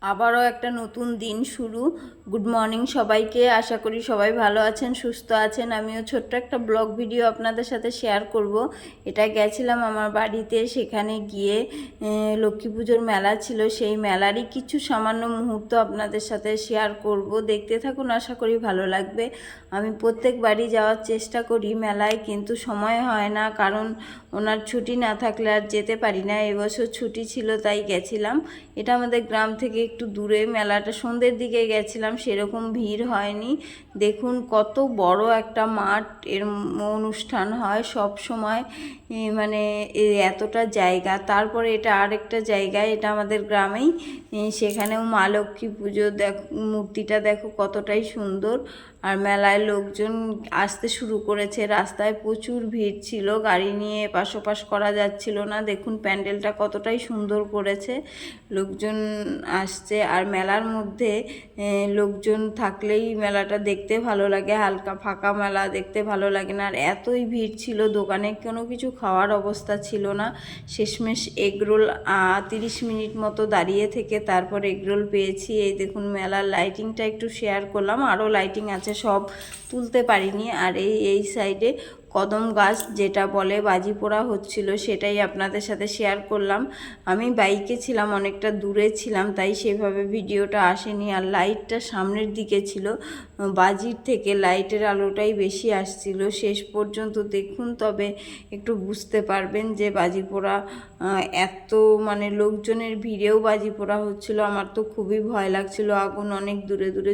আবারও একটা নতুন দিন শুরু। গুড মর্নিং সবাইকে, আশা করি সবাই ভালো আছেন, সুস্থ আছেন। আমিও ছোট্ট একটা ব্লগ ভিডিও আপনাদের সাথে শেয়ার করব। এটা গেছিলাম আমার বাড়িতে, সেখানে গিয়ে লক্ষ্মী পুজোর মেলা ছিল, সেই মেলারই কিছু সামান্য মুহূর্ত আপনাদের সাথে শেয়ার করব। দেখতে থাকুন, আশা করি ভালো লাগবে। আমি প্রত্যেক বাড়ি যাওয়ার চেষ্টা করি মেলায়, কিন্তু সময় হয় না, কারণ ওনার ছুটি না থাকলে আর যেতে পারি না। এবছর ছুটি ছিল তাই গেছিলাম। এটা আমাদের গ্রাম থেকে একটু দূরে, মেলাটা সন্ধ্যের দিকে গেছিলাম, সেরকম ভিড় হয়নি। দেখুন কত বড় একটা মাঠ, এর অনুষ্ঠান হয় সব সময়, মানে এতটা জায়গা। তারপরে এটা আরেকটা জায়গায়, এটা আমাদের গ্রামেই, সেখানেও মা লক্ষ্মী পুজো মূর্তিটা দেখো কতটাই সুন্দর। আর মেলায় লোকজন আসতে শুরু করেছে, রাস্তায় প্রচুর ভিড় ছিল, গাড়ি নিয়ে এপাশ ওপাশ করা যাচ্ছিল না। দেখুন প্যান্ডেলটা কতটাই সুন্দর করেছে, লোকজন আসছে। আর মেলার মধ্যে লোকজন থাকলেই মেলাটা দেখতে ভালো লাগে, হালকা ফাঁকা মেলা দেখতে ভালো লাগে না। আর এতই ভিড় ছিল, দোকানে কোনো কিছু খাওয়ার অবস্থা ছিল না। শেষমেশ এগরোল 30 মিনিট মতো দাঁড়িয়ে থেকে তারপর এগরোল পেয়েছি। এই দেখুন মেলার লাইটিংটা একটু শেয়ার করলাম, আরও লাইটিং আছে, সব তুলতে পারিনি। আর এই সাইডে কদম গাছ যেটা বলে বাজি পোড়া হচ্ছিল, সেটাই আপনাদের সাথে শেয়ার করলাম। আমি বাইকে ছিলাম, অনেকটা দূরে ছিলাম, তাই সেভাবে ভিডিওটা আসেনি। আর লাইটটা সামনের দিকে ছিল, বাজির থেকে লাইটের আলোটাই বেশি আসছিল। শেষ পর্যন্ত দেখুন, তবে একটু বুঝতে পারবেন যে বাজি পোড়া এত মানে লোকজনের ভিড়েও বাজি পোড়া হচ্ছিল। আমার তো খুবই ভয় লাগছিল, আগুন অনেক দূরে দূরে